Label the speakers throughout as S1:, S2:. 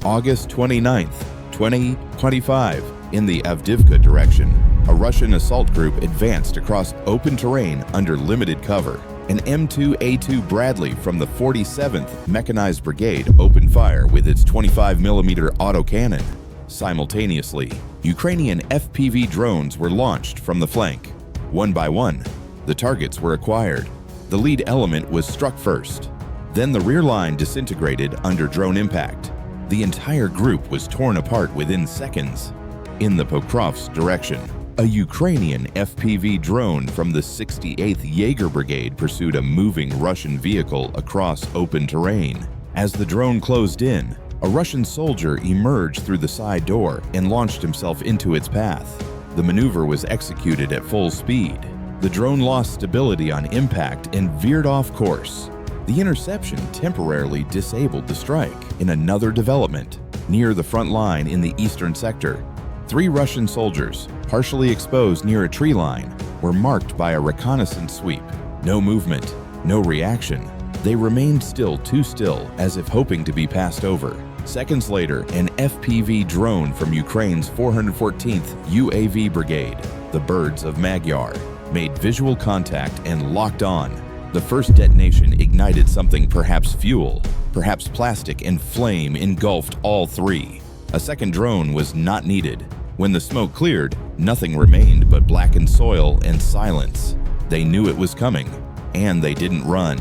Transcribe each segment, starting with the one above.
S1: August 29, 2025, in the Avdiivka direction, a Russian assault group advanced across open terrain under limited cover. An M2A2 Bradley from the 47th Mechanized Brigade opened fire with its 25mm autocannon. Simultaneously, Ukrainian FPV drones were launched from the flank. One by one, the targets were acquired. The lead element was struck first. Then the rear line disintegrated under drone impact. The entire group was torn apart within seconds. In the Pokrovsk direction, a Ukrainian FPV drone from the 68th Jaeger Brigade pursued a moving Russian vehicle across open terrain. As the drone closed in, a Russian soldier emerged through the side door and launched himself into its path. The maneuver was executed at full speed. The drone lost stability on impact and veered off course. The interception temporarily disabled the strike. In another development, near the front line in the eastern sector, 3 Russian soldiers, partially exposed near a tree line, were marked by a reconnaissance sweep. No movement, no reaction. They remained too still, as if hoping to be passed over. Seconds later, an FPV drone from Ukraine's 414th UAV Brigade, the Birds of Magyar, made visual contact and locked on. The first detonation ignited something, perhaps fuel, perhaps plastic, and flame engulfed all 3. A second drone was not needed. When the smoke cleared, nothing remained but blackened soil and silence. They knew it was coming, and they didn't run.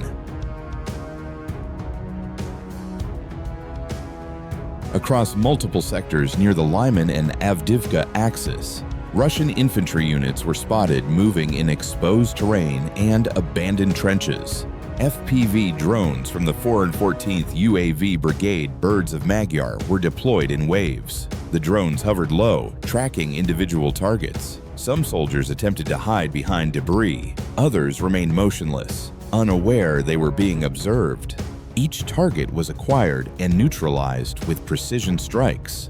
S1: Across multiple sectors near the Lyman and Avdiivka axis, Russian infantry units were spotted moving in exposed terrain and abandoned trenches. FPV drones from the 414th UAV Brigade Birds of Magyar were deployed in waves. The drones hovered low, tracking individual targets. Some soldiers attempted to hide behind debris. Others remained motionless, unaware they were being observed. Each target was acquired and neutralized with precision strikes.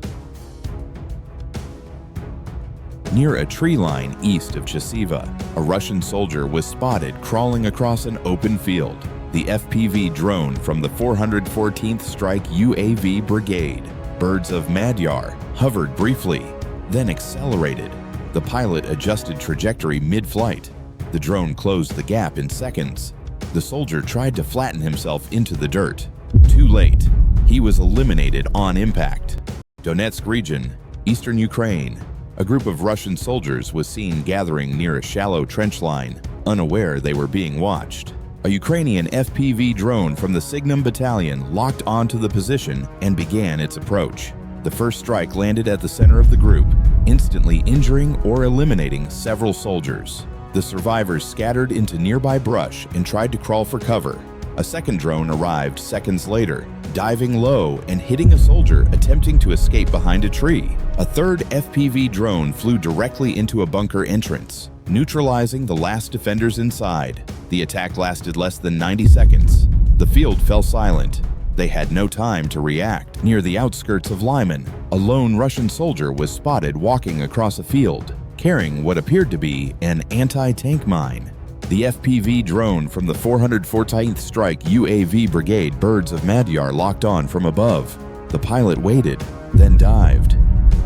S1: Near a tree line east of Chasiva, a Russian soldier was spotted crawling across an open field. The FPV drone from the 414th Strike UAV Brigade, Birds of Magyar, hovered briefly, then accelerated. The pilot adjusted trajectory mid-flight. The drone closed the gap in seconds. The soldier tried to flatten himself into the dirt. Too late. He was eliminated on impact. Donetsk region, eastern Ukraine. A group of Russian soldiers was seen gathering near a shallow trench line, unaware they were being watched. A Ukrainian FPV drone from the Signum Battalion locked onto the position and began its approach. The first strike landed at the center of the group, instantly injuring or eliminating several soldiers. The survivors scattered into nearby brush and tried to crawl for cover. A second drone arrived seconds later, diving low and hitting a soldier attempting to escape behind a tree. A third FPV drone flew directly into a bunker entrance, neutralizing the last defenders inside. The attack lasted less than 90 seconds. The field fell silent. They had no time to react. Near the outskirts of Lyman, a lone Russian soldier was spotted walking across a field, carrying what appeared to be an anti-tank mine. The FPV drone from the 414th Strike UAV Brigade Birds of Magyar locked on from above. The pilot waited, then dived.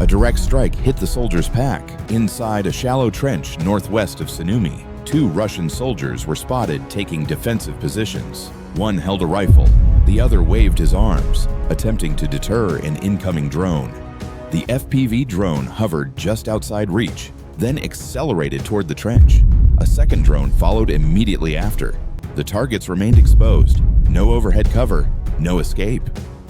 S1: A direct strike hit the soldier's pack. Inside a shallow trench northwest of Sumy, 2 Russian soldiers were spotted taking defensive positions. One held a rifle, the other waved his arms, attempting to deter an incoming drone. The FPV drone hovered just outside reach, then accelerated toward the trench. A second drone followed immediately after. The targets remained exposed. No overhead cover, no escape.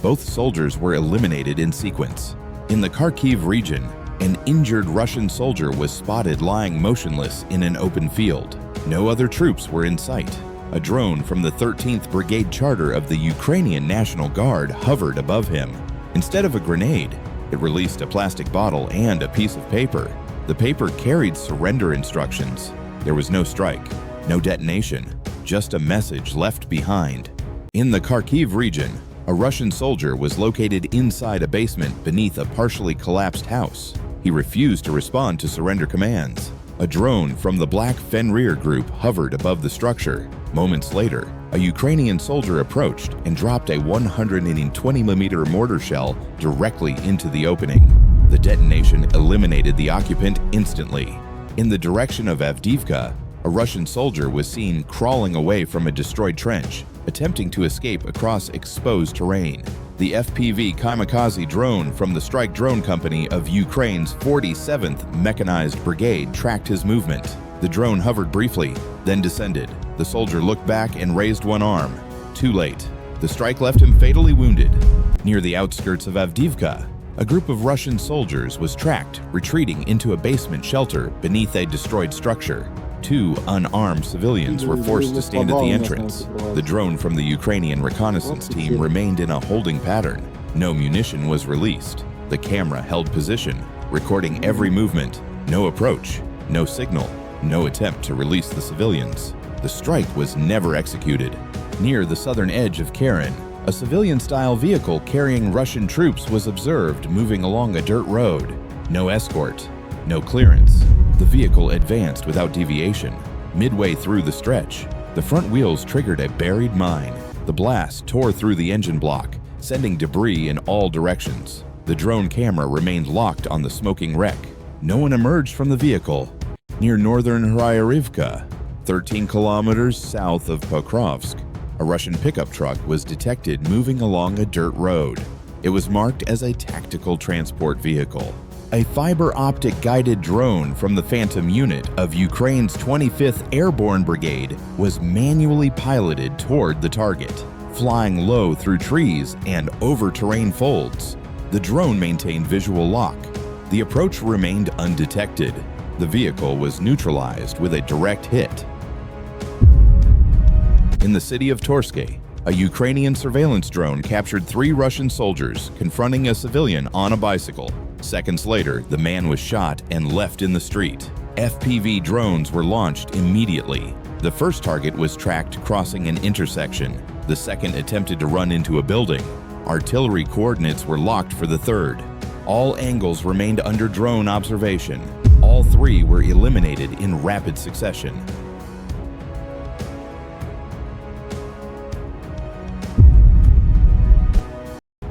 S1: Both soldiers were eliminated in sequence. In the Kharkiv region, an injured Russian soldier was spotted lying motionless in an open field. No other troops were in sight. A drone from the 13th Brigade Charter of the Ukrainian National Guard hovered above him. Instead of a grenade, it released a plastic bottle and a piece of paper. The paper carried surrender instructions. There was no strike, no detonation, just a message left behind. In the Kharkiv region, a Russian soldier was located inside a basement beneath a partially collapsed house. He refused to respond to surrender commands. A drone from the Black Fenrir group hovered above the structure. Moments later, a Ukrainian soldier approached and dropped a 120mm mortar shell directly into the opening. The detonation eliminated the occupant instantly. In the direction of Avdiivka, a Russian soldier was seen crawling away from a destroyed trench, attempting to escape across exposed terrain. The FPV kamikaze drone from the strike drone company of Ukraine's 47th Mechanized Brigade tracked his movement. The drone hovered briefly, then descended. The soldier looked back and raised one arm. Too late. The strike left him fatally wounded. Near the outskirts of Avdiivka, a group of Russian soldiers was tracked, retreating into a basement shelter beneath a destroyed structure. 2 unarmed civilians were forced to stand at the entrance. The drone from the Ukrainian reconnaissance team remained in a holding pattern. No munition was released. The camera held position, recording every movement. No approach, no signal, no attempt to release the civilians. The strike was never executed. Near the southern edge of Kharkiv, a civilian-style vehicle carrying Russian troops was observed moving along a dirt road. No escort, no clearance. The vehicle advanced without deviation. Midway through the stretch, the front wheels triggered a buried mine. The blast tore through the engine block, sending debris in all directions. The drone camera remained locked on the smoking wreck. No one emerged from the vehicle. Near northern Avdiivka, 13 kilometers south of Pokrovsk, a Russian pickup truck was detected moving along a dirt road. It was marked as a tactical transport vehicle. A fiber optic guided drone from the Phantom unit of Ukraine's 25th Airborne Brigade was manually piloted toward the target, flying low through trees and over terrain folds. The drone maintained visual lock. The approach remained undetected. The vehicle was neutralized with a direct hit. In the city of Torske, a Ukrainian surveillance drone captured 3 Russian soldiers confronting a civilian on a bicycle. Seconds later, the man was shot and left in the street. FPV drones were launched immediately. The first target was tracked crossing an intersection. The second attempted to run into a building. Artillery coordinates were locked for the third. All angles remained under drone observation. All 3 were eliminated in rapid succession.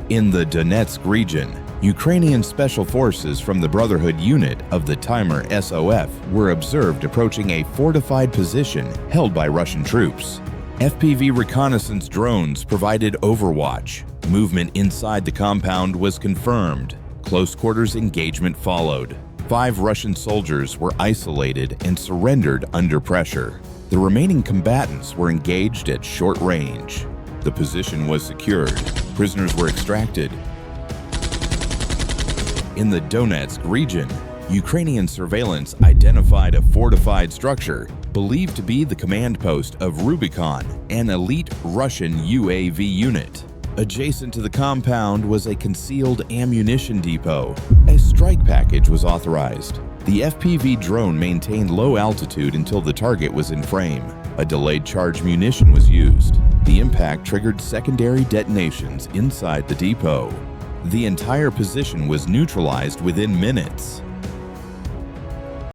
S1: In the Donetsk region, Ukrainian special forces from the Brotherhood unit of the Timer SOF were observed approaching a fortified position held by Russian troops. FPV reconnaissance drones provided overwatch. Movement inside the compound was confirmed. Close quarters engagement followed. 5 Russian soldiers were isolated and surrendered under pressure. The remaining combatants were engaged at short range. The position was secured. Prisoners were extracted. In the Donetsk region, Ukrainian surveillance identified a fortified structure believed to be the command post of Rubicon, an elite Russian UAV unit. Adjacent to the compound was a concealed ammunition depot. A strike package was authorized. The FPV drone maintained low altitude until the target was in frame. A delayed charge munition was used. The impact triggered secondary detonations inside the depot. The entire position was neutralized within minutes.